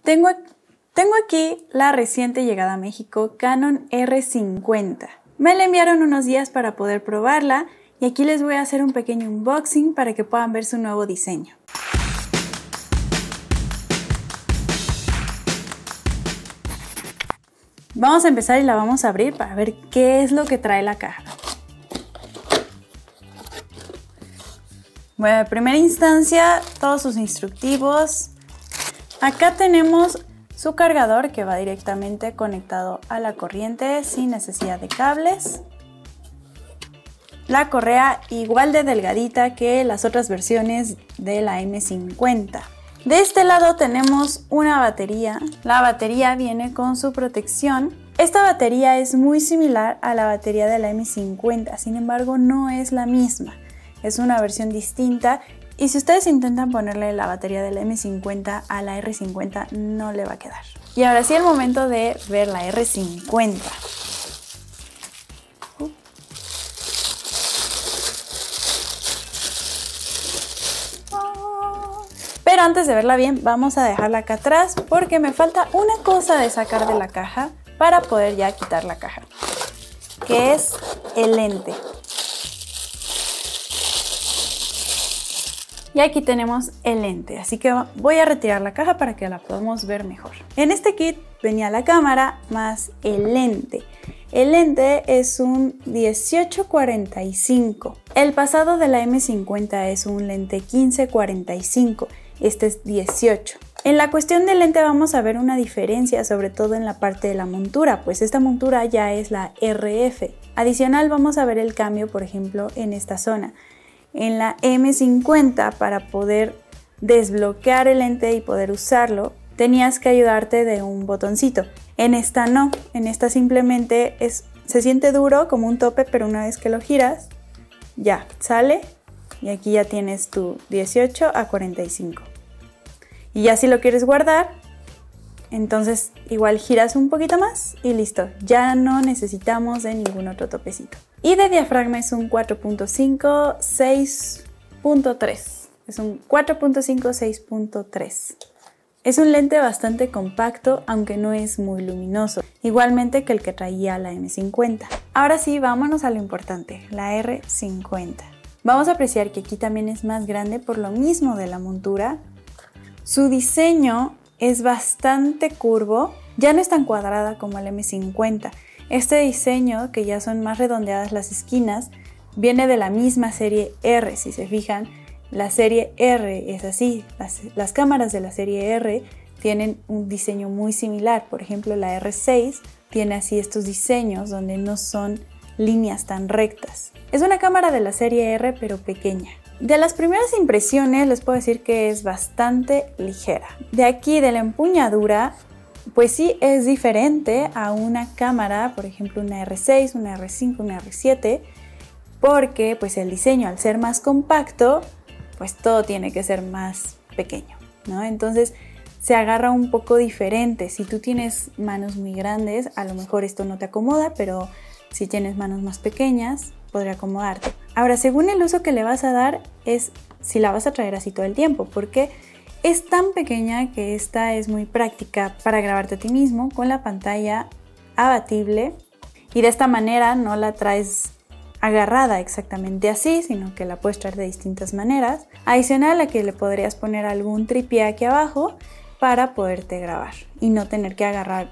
Tengo aquí la reciente llegada a México Canon R50. Me la enviaron unos días para poder probarla y aquí les voy a hacer un pequeño unboxing para que puedan ver su nuevo diseño. Vamos a empezar y la vamos a abrir para ver qué es lo que trae la caja. Bueno, en primera instancia, todos sus instructivos. Acá tenemos su cargador que va directamente conectado a la corriente sin necesidad de cables. La correa igual de delgadita que las otras versiones de la M50. De este lado tenemos una batería. La batería viene con su protección. Esta batería es muy similar a la batería de la M50, sin embargo no es la misma. Es una versión distinta y si ustedes intentan ponerle la batería de la M50 a la R50 no le va a quedar. Y ahora sí el momento de ver la R50. Pero antes de verla bien vamos a dejarla acá atrás porque me falta una cosa de sacar de la caja para poder ya quitar la caja, que es el lente. Y aquí tenemos el lente, así que voy a retirar la caja para que la podamos ver mejor. En este kit venía la cámara más el lente. El lente es un 18-45. El pasado de la M50 es un lente 15-45. Este es 18. En la cuestión del lente vamos a ver una diferencia, sobre todo en la parte de la montura, pues esta montura ya es la RF. Adicional vamos a ver el cambio, por ejemplo, en esta zona. En la M50, para poder desbloquear el lente y poder usarlo, tenías que ayudarte de un botoncito. En esta no, en esta simplemente se siente duro como un tope, pero una vez que lo giras, ya sale y aquí ya tienes tu 18-45. Y ya si lo quieres guardar, entonces igual giras un poquito más y listo, ya no necesitamos de ningún otro topecito. Y de diafragma es un 4.5 6.3. Es un 4.5 6.3. Es un lente bastante compacto, aunque no es muy luminoso, igualmente que el que traía la M50. Ahora sí, vámonos a lo importante, la R50. Vamos a apreciar que aquí también es más grande por lo mismo de la montura. Su diseño es bastante curvo, ya no es tan cuadrada como la M50. Este diseño, que ya son más redondeadas las esquinas, viene de la misma serie R. Si se fijan, la serie R es así. Las cámaras de la serie R tienen un diseño muy similar. Por ejemplo, la R6 tiene así estos diseños donde no son líneas tan rectas. Es una cámara de la serie R, pero pequeña. De las primeras impresiones les puedo decir que es bastante ligera. De aquí, de la empuñadura, pues sí es diferente a una cámara, por ejemplo una R6, una R5, una R7, porque pues el diseño al ser más compacto, pues todo tiene que ser más pequeño, ¿no? Entonces se agarra un poco diferente. Si tú tienes manos muy grandes, a lo mejor esto no te acomoda, pero si tienes manos más pequeñas, podría acomodarte. Ahora, según el uso que le vas a dar, es si la vas a traer así todo el tiempo, porque es tan pequeña que esta es muy práctica para grabarte a ti mismo con la pantalla abatible y de esta manera no la traes agarrada exactamente así, sino que la puedes traer de distintas maneras. Adicional a que le podrías poner algún tripié aquí abajo para poderte grabar y no tener que agarrar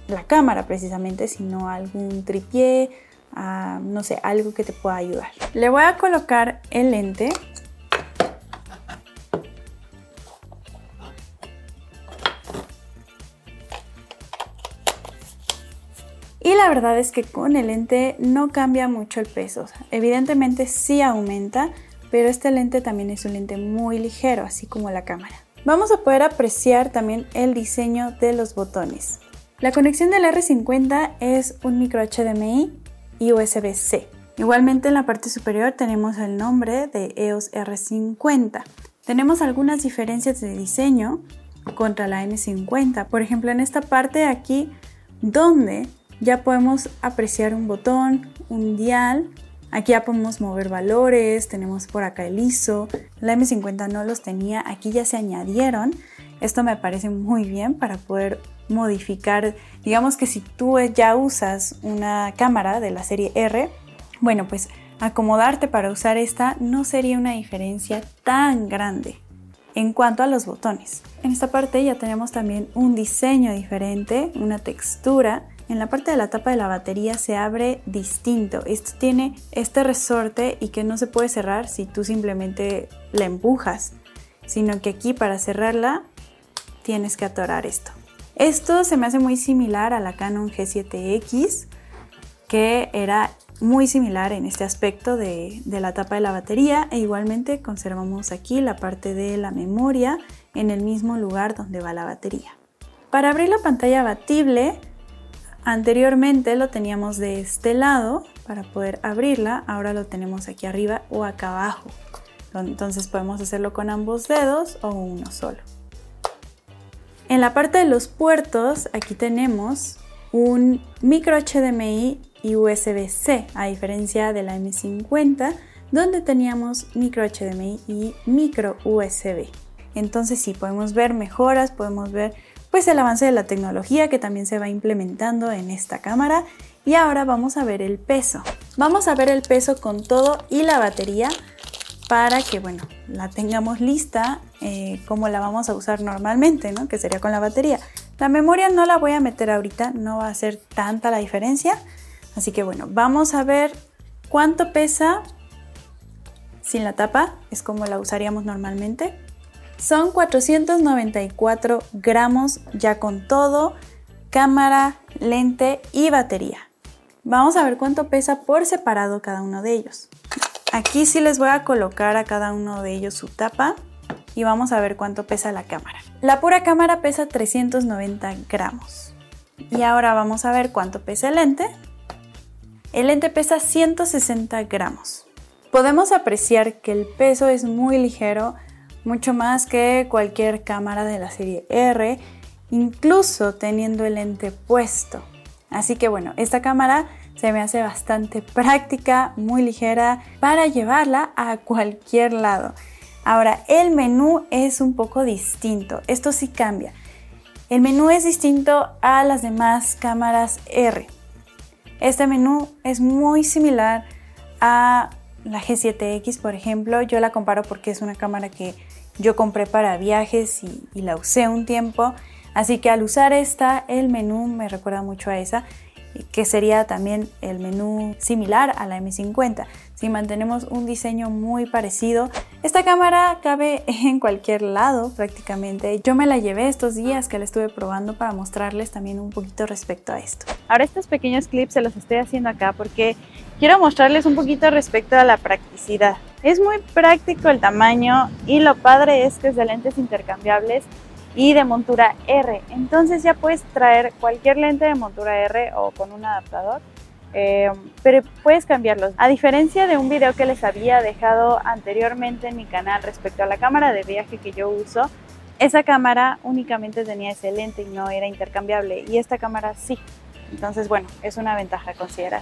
la cámara precisamente, sino algún tripié, no sé, algo que te pueda ayudar. Le voy a colocar el lente. Y la verdad es que con el lente no cambia mucho el peso. O sea, evidentemente sí aumenta, pero este lente también es un lente muy ligero, así como la cámara. Vamos a poder apreciar también el diseño de los botones. La conexión del R50 es un micro HDMI y USB-C. Igualmente en la parte superior tenemos el nombre de EOS R50. Tenemos algunas diferencias de diseño contra la M50. Por ejemplo, en esta parte de aquí, donde ya podemos apreciar un botón, un dial. Aquí ya podemos mover valores, tenemos por acá el ISO. La M50 no los tenía, aquí ya se añadieron. Esto me parece muy bien para poder modificar, digamos que si tú ya usas una cámara de la serie R, bueno, pues acomodarte para usar esta no sería una diferencia tan grande. En cuanto a los botones, en esta parte ya tenemos también un diseño diferente, una textura. En la parte de la tapa de la batería se abre distinto. Esto tiene este resorte y que no se puede cerrar si tú simplemente la empujas, sino que aquí para cerrarla tienes que atorar esto. Esto se me hace muy similar a la Canon G7X, que era muy similar en este aspecto de la tapa de la batería, e igualmente conservamos aquí la parte de la memoria en el mismo lugar donde va la batería. Para abrir la pantalla abatible, anteriormente lo teníamos de este lado para poder abrirla, ahora lo tenemos aquí arriba o acá abajo, entonces podemos hacerlo con ambos dedos o uno solo. En la parte de los puertos, aquí tenemos un micro HDMI y USB-C, a diferencia de la M50, donde teníamos micro HDMI y micro USB. Entonces sí, podemos ver mejoras, podemos ver pues el avance de la tecnología que también se va implementando en esta cámara. Y ahora vamos a ver el peso. Vamos a ver el peso con todo y la batería para que, bueno, la tengamos lista como la vamos a usar normalmente, ¿no? Que sería con la batería. La memoria no la voy a meter ahorita, no va a ser tanta la diferencia. Así que bueno, vamos a ver cuánto pesa sin la tapa, es como la usaríamos normalmente. Son 494 gramos ya con todo, cámara, lente y batería. Vamos a ver cuánto pesa por separado cada uno de ellos. Aquí sí les voy a colocar a cada uno de ellos su tapa y vamos a ver cuánto pesa la cámara. La pura cámara pesa 390 gramos. Y ahora vamos a ver cuánto pesa el lente. El lente pesa 160 gramos. Podemos apreciar que el peso es muy ligero, mucho más que cualquier cámara de la serie R, incluso teniendo el lente puesto. Así que bueno, esta cámara se me hace bastante práctica, muy ligera para llevarla a cualquier lado. Ahora, el menú es un poco distinto, esto sí cambia. El menú es distinto a las demás cámaras R. Este menú es muy similar a la G7X, por ejemplo. Yo la comparo porque es una cámara que yo compré para viajes y la usé un tiempo. Así que al usar esta, el menú me recuerda mucho a esa, que sería también el menú similar a la M50. Si mantenemos un diseño muy parecido, esta cámara cabe en cualquier lado prácticamente. Yo me la llevé estos días que la estuve probando para mostrarles también un poquito respecto a esto. Ahora estos pequeños clips se los estoy haciendo acá porque quiero mostrarles un poquito respecto a la practicidad. Es muy práctico el tamaño y lo padre es que es de lentes intercambiables y de montura R, entonces ya puedes traer cualquier lente de montura R o con un adaptador, pero puedes cambiarlos. A diferencia de un video que les había dejado anteriormente en mi canal respecto a la cámara de viaje que yo uso, esa cámara únicamente tenía ese lente y no era intercambiable, y esta cámara sí. Entonces bueno, es una ventaja a considerar.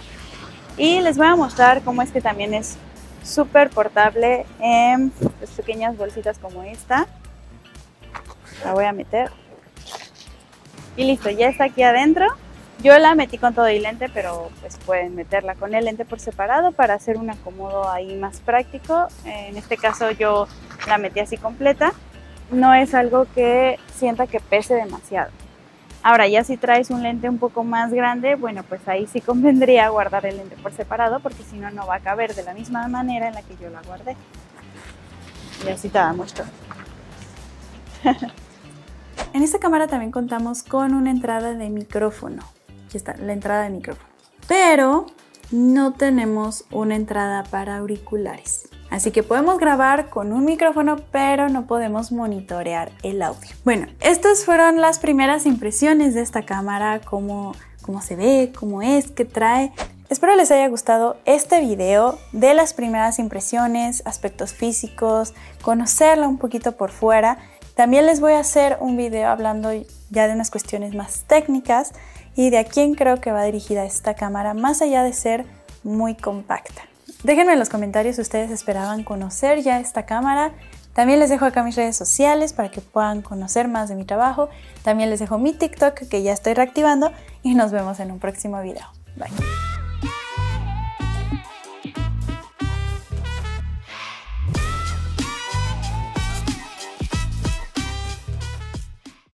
Y les voy a mostrar cómo es que también es súper portable en pues, pequeñas bolsitas como esta. La voy a meter y listo, ya está aquí adentro. Yo la metí con todo y lente, pero pues pueden meterla con el lente por separado para hacer un acomodo ahí más práctico. En este caso yo la metí así completa. No es algo que sienta que pese demasiado. Ahora ya si traes un lente un poco más grande, bueno, pues ahí sí convendría guardar el lente por separado, porque si no, no va a caber de la misma manera en la que yo la guardé. Y así te la muestro. En esta cámara también contamos con una entrada de micrófono. Aquí está la entrada de micrófono. Pero no tenemos una entrada para auriculares. Así que podemos grabar con un micrófono, pero no podemos monitorear el audio. Bueno, estas fueron las primeras impresiones de esta cámara, cómo se ve, cómo es, qué trae. Espero les haya gustado este video de las primeras impresiones, aspectos físicos, conocerla un poquito por fuera. También les voy a hacer un video hablando ya de unas cuestiones más técnicas y de a quién creo que va dirigida esta cámara, más allá de ser muy compacta. Déjenme en los comentarios si ustedes esperaban conocer ya esta cámara, También les dejo acá mis redes sociales para que puedan conocer más de mi trabajo. También les dejo mi TikTok que ya estoy reactivando y nos vemos en un próximo video. Bye.